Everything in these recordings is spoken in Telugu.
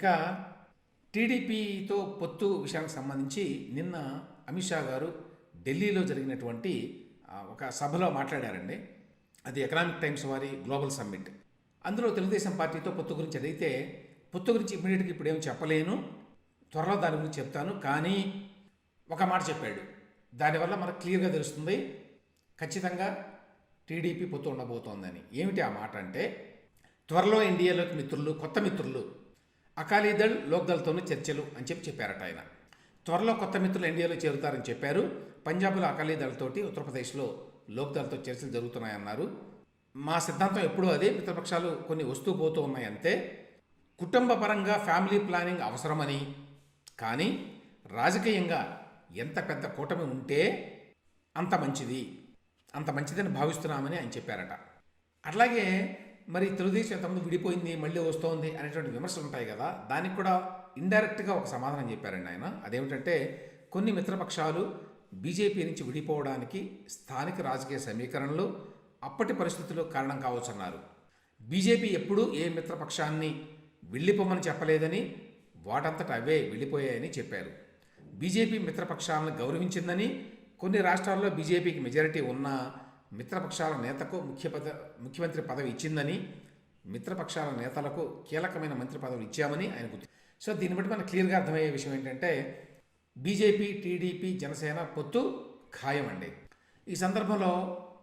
ఇక టీడీపీతో పొత్తు విషయానికి సంబంధించి నిన్న అమిత్ షా గారు ఢిల్లీలో జరిగినటువంటి ఒక సభలో మాట్లాడారండి. అది ఎకనామిక్ టైమ్స్ వారి గ్లోబల్ సమ్మిట్. అందులో తెలుగుదేశం పార్టీతో పొత్తు గురించి అడిగితే పొత్తు గురించి ఇమ్మీడియట్గా ఇప్పుడు ఏమి చెప్పలేను, త్వరలో దాని గురించి చెప్తాను, కానీ ఒక మాట చెప్పాడు. దానివల్ల మనకు క్లియర్గా తెలుస్తుంది ఖచ్చితంగా టీడీపీ పొత్తు ఉండబోతోందని. ఏమిటి ఆ మాట అంటే, త్వరలో ఎన్డీఏలోకి మిత్రులు, కొత్త మిత్రులు అకాలీదళ్ లోక్దళ్తోనూ చర్చలు అని చెప్పారట ఆయన. త్వరలో కొత్త మిత్రులు ఎన్డీఏలో చేరుతారని చెప్పారు. పంజాబ్లో అకాలీదళ్ తోటి, ఉత్తరప్రదేశ్లో లోక్దళ్తో చర్చలు జరుగుతున్నాయన్నారు. మా సిద్ధాంతం ఎప్పుడూ అదే, మిత్రపక్షాలు కొన్ని వస్తూ పోతూ ఉన్నాయంతే. కుటుంబ పరంగా ఫ్యామిలీ ప్లానింగ్ అవసరమని, కానీ రాజకీయంగా ఎంత పెద్ద కూటమి ఉంటే అంత మంచిదని భావిస్తున్నామని ఆయన చెప్పారట. అట్లాగే మరి తెలుగుదేశం ఎంతమంది విడిపోయింది, మళ్ళీ వస్తోంది అనేటువంటి విమర్శలు ఉంటాయి కదా, దానికి కూడా ఇండైరెక్ట్గా ఒక సమాధానం చెప్పారండి ఆయన. అదేమిటంటే, కొన్ని మిత్రపక్షాలు బీజేపీ నుంచి విడిపోవడానికి స్థానిక రాజకీయ సమీకరణలు, అప్పటి పరిస్థితులు కారణం కావచ్చన్నారు. బీజేపీ ఎప్పుడూ ఏ మిత్రపక్షాన్ని వెళ్ళిపోమని చెప్పలేదని, వాటంతట అవే వెళ్ళిపోయాయని చెప్పారు. బీజేపీ మిత్రపక్షాలను గౌరవించిందని, కొన్ని రాష్ట్రాల్లో బీజేపీకి మెజారిటీ ఉన్న మిత్రపక్షాల నేతకు ముఖ్యమంత్రి పదవి ఇచ్చిందని, మిత్రపక్షాల నేతలకు కీలకమైన మంత్రి పదవులు ఇచ్చామని ఆయన గుర్తు. సో దీన్ని బట్టి మనకు క్లియర్గా అర్థమయ్యే విషయం ఏంటంటే, బీజేపీ, టీడీపీ, జనసేన పొత్తు ఖాయమండి. ఈ సందర్భంలో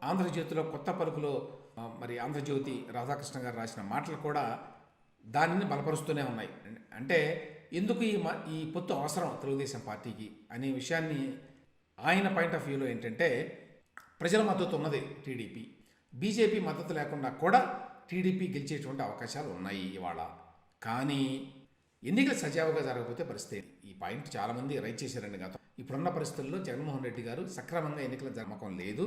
ఆంధ్రజ్యోతిలో కొత్త పలుకులో మరి ఆంధ్రజ్యోతి రాధాకృష్ణ గారు రాసిన మాటలు కూడా దానిని బలపరుస్తూనే ఉన్నాయి. అంటే ఎందుకు ఈ పొత్తు అవసరం తెలుగుదేశం పార్టీకి అనే విషయాన్ని ఆయన పాయింట్ ఆఫ్ వ్యూలో ఏంటంటే, ప్రజల మద్దతు ఉన్నది టీడీపీ, బీజేపీ మద్దతు లేకుండా కూడా టీడీపీ గెలిచేటువంటి అవకాశాలు ఉన్నాయి ఇవాళ. కానీ ఎన్నికలు సజావుగా జరగకపోతే పరిస్థితి. ఈ పాయింట్ చాలామంది రైట్ చేశారండి. గతం ఇప్పుడున్న పరిస్థితుల్లో జగన్మోహన్ రెడ్డి గారు సక్రమంగా ఎన్నికల జరగడం లేదు.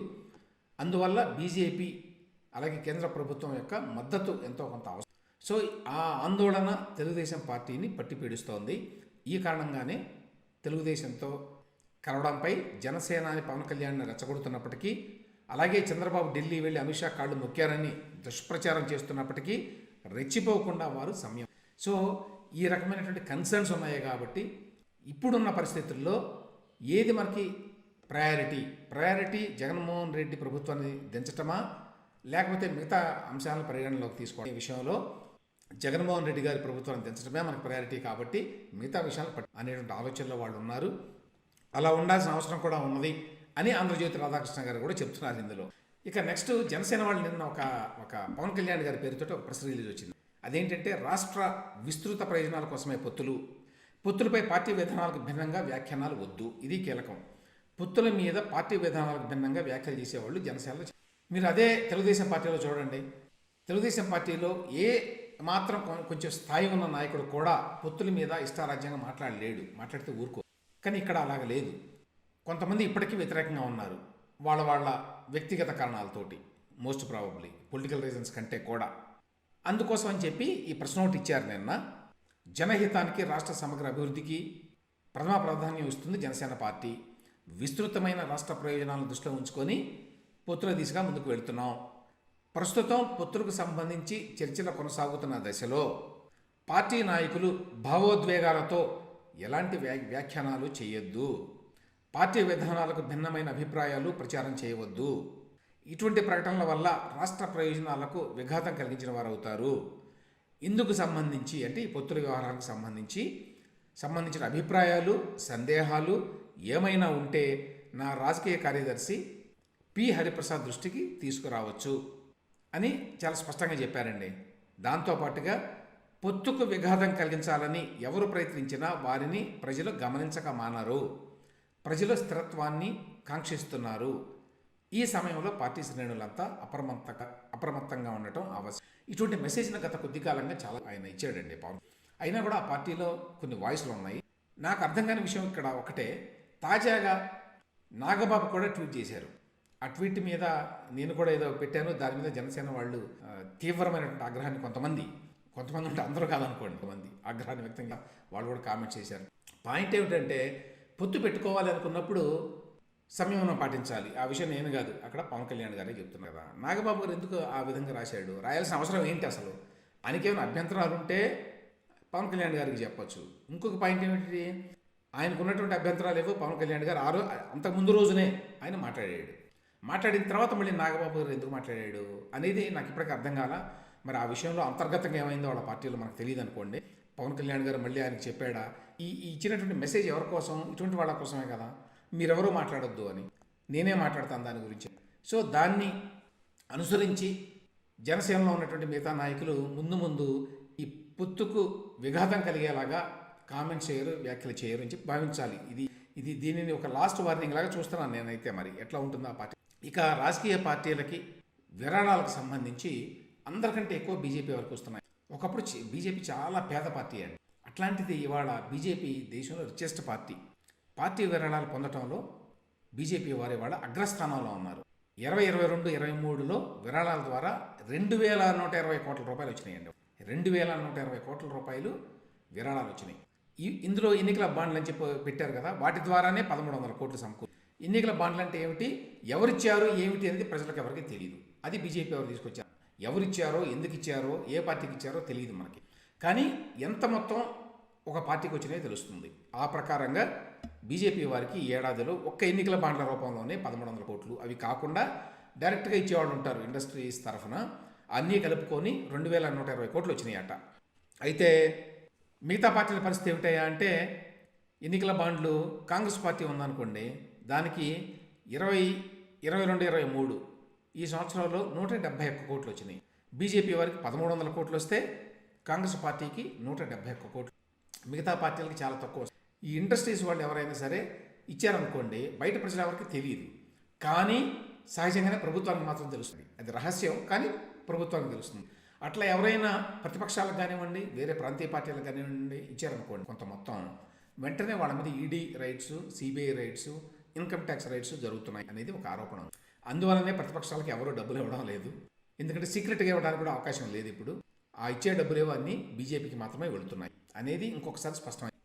అందువల్ల బీజేపీ అలాగే కేంద్ర ప్రభుత్వం యొక్క మద్దతు ఎంతో కొంత అవసరం. సో ఆ ఆందోళన తెలుగుదేశం పార్టీని పట్టి పీడిస్తోంది. ఈ కారణంగానే తెలుగుదేశంతో కలవడంపై జనసేనాని పవన్ కళ్యాణ్ని రెచ్చగొడుతున్నప్పటికీ, అలాగే చంద్రబాబు ఢిల్లీ వెళ్ళి అమిత్ షా కాళ్ళు మొక్కారని దుష్ప్రచారం చేస్తున్నప్పటికీ రెచ్చిపోకుండా వారు సమయం. సో ఈ రకమైనటువంటి కన్సర్న్స్ ఉన్నాయి కాబట్టి ఇప్పుడున్న పరిస్థితుల్లో ఏది మనకి ప్రయారిటీ జగన్మోహన్ రెడ్డి ప్రభుత్వాన్ని దించటమా, లేకపోతే మిగతా అంశాలను పరిగణనలోకి తీసుకోవడం విషయంలో జగన్మోహన్ రెడ్డి గారి ప్రభుత్వాన్ని దించడమే మనకు ప్రయారిటీ కాబట్టి మిగతా విషయాలు అనేటువంటి ఆలోచనలో వాళ్ళు ఉన్నారు. అలా ఉండాల్సిన అవసరం కూడా ఉన్నది అని ఆంధ్రజ్యోతి రాధాకృష్ణ గారు కూడా చెప్తున్నారు ఇందులో. ఇక నెక్స్ట్ జనసేన వాళ్ళు నిన్న ఒక పవన్ కళ్యాణ్ గారి పేరుతో ఒక ప్రెస్ రిలీజ్ వచ్చింది. అదేంటంటే, రాష్ట్ర విస్తృత ప్రయోజనాల కోసమే పొత్తులపై పార్టీ విధానాలకు భిన్నంగా వ్యాఖ్యానాలు వద్దు. ఇది కీలకం. పొత్తుల మీద పార్టీ విధానాలకు భిన్నంగా వ్యాఖ్యలు చేసేవాళ్ళు జనసేనలో. మీరు అదే తెలుగుదేశం పార్టీలో చూడండి. తెలుగుదేశం పార్టీలో ఏ మాత్రం కొంచెం స్థాయి ఉన్న నాయకుడు కూడా పొత్తుల మీద ఇష్టారాజ్యంగా మాట్లాడితే ఊరుకో. కానీ ఇక్కడ అలాగ లేదు. కొంతమంది ఇప్పటికీ వ్యతిరేకంగా ఉన్నారు, వాళ్ళ వ్యక్తిగత కారణాలతోటి, మోస్ట్ ప్రాబబ్లీ పొలిటికల్ రీజన్స్ కంటే కూడా. అందుకోసం అని చెప్పి ఈ ప్రెస్ నోట్ ఇచ్చారు నిన్న. జనహితానికి, రాష్ట్ర సమగ్ర అభివృద్ధికి ప్రథమ ప్రాధాన్యం ఇస్తుంది జనసేన పార్టీ. విస్తృతమైన రాష్ట్ర ప్రయోజనాలను దృష్టిలో ఉంచుకొని పొత్తుల దిశగా ముందుకు వెళుతున్నాం. ప్రస్తుతం పొత్తులకు సంబంధించి చర్చలు కొనసాగుతున్న దశలో పార్టీ నాయకులు భావోద్వేగాలతో ఎలాంటి వ్యాఖ్యానాలు చేయొద్దు. పార్టీ విధానాలకు భిన్నమైన అభిప్రాయాలు ప్రచారం చేయవద్దు. ఇటువంటి ప్రకటనల వల్ల రాష్ట్ర ప్రయోజనాలకు విఘాతం కలిగించిన వారు అవుతారు. ఇందుకు సంబంధించి అంటే ఈ పొత్తుల వ్యవహారానికి సంబంధించిన అభిప్రాయాలు, సందేహాలు ఏమైనా ఉంటే నా రాజకీయ కార్యదర్శి పి హరిప్రసాద్ దృష్టికి తీసుకురావచ్చు అని చాలా స్పష్టంగా చెప్పారండి. దాంతోపాటుగా పొత్తుకు విఘాతం కలిగించాలని ఎవరు ప్రయత్నించినా వారిని ప్రజలు గమనించక మానరు. ప్రజలు స్థిరత్వాన్ని కాంక్షిస్తున్నారు. ఈ సమయంలో పార్టీ శ్రేణులంతా అప్రమత్తంగా ఉండటం అవసరం. ఇటువంటి మెసేజ్ను గత కొద్ది కాలంగా చాలా ఆయన ఇచ్చాడండి పవన్. అయినా కూడా ఆ పార్టీలో కొన్ని వాయిస్లు ఉన్నాయి. నాకు అర్థం కాని విషయం ఇక్కడ ఒకటే, తాజాగా నాగబాబు కూడా ట్వీట్ చేశారు. ఆ ట్వీట్ మీద నేను కూడా ఏదో పెట్టాను. దాని మీద జనసేన వాళ్ళు తీవ్రమైనటువంటి ఆగ్రహాన్ని కొంతమంది ఉంటే అందరూ కాదనుకోండి, కొంతమంది ఆగ్రహాన్ని వ్యక్తంగా వాళ్ళు కూడా కామెంట్ చేశారు. పాయింట్ ఏమిటంటే, పొత్తు పెట్టుకోవాలి అనుకున్నప్పుడు సంయమనం పాటించాలి. ఆ విషయం నేను కాదు, అక్కడ పవన్ కళ్యాణ్ గారే చెప్తున్నారు కదా. నాగబాబు గారు ఎందుకు ఆ విధంగా రాశాడు, రాయాల్సిన అవసరం ఏంటి అసలు? ఆయనకేమైనా అభ్యంతరాలు ఉంటే పవన్ కళ్యాణ్ గారికి చెప్పొచ్చు. ఇంకొక పాయింట్ ఏమిటి, ఆయనకు ఉన్నటువంటి అభ్యంతరాలు ఏవో పవన్ కళ్యాణ్ గారు అంతకు ముందు రోజునే ఆయన మాట్లాడాడు. మాట్లాడిన తర్వాత మళ్ళీ నాగబాబు గారు ఎందుకు మాట్లాడాడు అనేది నాకు ఇప్పటికీ అర్థం కాల. మరి ఆ విషయంలో అంతర్గతంగా ఏమైందో వాళ్ళ పార్టీలో మనకు తెలియదు అనుకోండి. పవన్ కళ్యాణ్ గారు మళ్ళీ ఆయనకు చెప్పాడా, ఈ ఇచ్చినటువంటి మెసేజ్ ఎవరి కోసం, ఇటువంటి వాళ్ళ కోసమే కదా, మీరెవరూ మాట్లాడొద్దు అని, నేనే మాట్లాడతాను దాని గురించి. సో దాన్ని అనుసరించి జనసేనలో ఉన్నటువంటి మిగతా నాయకులు ముందు ఈ పొత్తుకు విఘాతం కలిగేలాగా కామెంట్స్ చేయరు, వ్యాఖ్యలు చేయరు అని చెప్పి భావించాలి. ఇది దీనిని ఒక లాస్ట్ వార్నింగ్ లాగా చూస్తున్నాను నేనైతే. మరి ఎట్లా ఉంటుందో ఆ పార్టీ. ఇక రాజకీయ పార్టీలకి విరాళాలకు సంబంధించి అందరికంటే ఎక్కువ బీజేపీ వరకు వస్తున్నాయి. ఒకప్పుడు బీజేపీ చాలా పేద పార్టీ అండి. అట్లాంటిది ఇవాళ బీజేపీ దేశంలో రిచెస్ట్ పార్టీ. పార్టీ విరాళాలు పొందడంలో బీజేపీ వారి వాళ్ళ అగ్రస్థానంలో ఉన్నారు. 2022, 23లో విరాళాల ద్వారా 2,120 కోట్ల రూపాయలు వచ్చినాయండి. 2,120 కోట్ల రూపాయలు విరాళాలు వచ్చినాయి. ఇందులో ఎన్నికల బాండ్లు అని చెప్పి పెట్టారు కదా, వాటి ద్వారానే 1,300 కోట్లు సమకూరు. ఎన్నికల బాండ్లు అంటే ఏమిటి, ఎవరిచ్చారో ఏమిటి అనేది ప్రజలకు ఎవరికి తెలియదు. అది బీజేపీ ఎవరు తీసుకొచ్చారు. ఎవరిచ్చారో, ఎందుకు ఇచ్చారో, ఏ పార్టీకి ఇచ్చారో తెలియదు మనకి. కానీ ఎంత మొత్తం ఒక పార్టీకి వచ్చినాయో తెలుస్తుంది. ఆ ప్రకారంగా బీజేపీ వారికి ఈ ఏడాదిలో ఒక్క ఎన్నికల బాండ్ల రూపంలోనే 1,300 కోట్లు, అవి కాకుండా డైరెక్ట్గా ఇచ్చేవాళ్ళు ఉంటారు ఇండస్ట్రీస్ తరఫున, అన్నీ కలుపుకొని 2,120 కోట్లు వచ్చినాయట. అయితే మిగతా పార్టీల పరిస్థితి ఏమిటాయా అంటే, ఎన్నికల బాండ్లు కాంగ్రెస్ పార్టీ ఉందనుకోండి, దానికి 2022, 23 ఈ సంవత్సరంలో 171 కోట్లు వచ్చినాయి. బీజేపీ వారికి 1,300 కోట్లు వస్తే కాంగ్రెస్ పార్టీకి 171 కోట్లు. మిగతా పార్టీలకి చాలా తక్కువ. ఈ ఇండస్ట్రీస్ వాళ్ళు ఎవరైనా సరే ఇచ్చారనుకోండి, బయట ప్రజల ఎవరికి తెలియదు, కానీ సహజంగానే ప్రభుత్వానికి మాత్రం తెలుస్తుంది. అది రహస్యం, కానీ ప్రభుత్వానికి తెలుస్తుంది. అట్లా ఎవరైనా ప్రతిపక్షాలకు కానివ్వండి, వేరే ప్రాంతీయ పార్టీలకు కానివ్వండి ఇచ్చారనుకోండి కొంత మొత్తం, వెంటనే వాళ్ళ మీద ED rights, CBI rights, income tax rights జరుగుతున్నాయి అనేది ఒక ఆరోపణ. అందువల్లనే ప్రతిపక్షాలకు ఎవరూ డబ్బులు ఇవ్వడం లేదు. ఎందుకంటే సీక్రెట్గా ఇవ్వడానికి కూడా అవకాశం లేదు ఇప్పుడు. ఆ ఇచ్చే డబ్బులు ఏవో అన్నీ బీజేపీకి మాత్రమే వెళుతున్నాయి అనేది ఇంకొకసారి స్పష్టమైంది.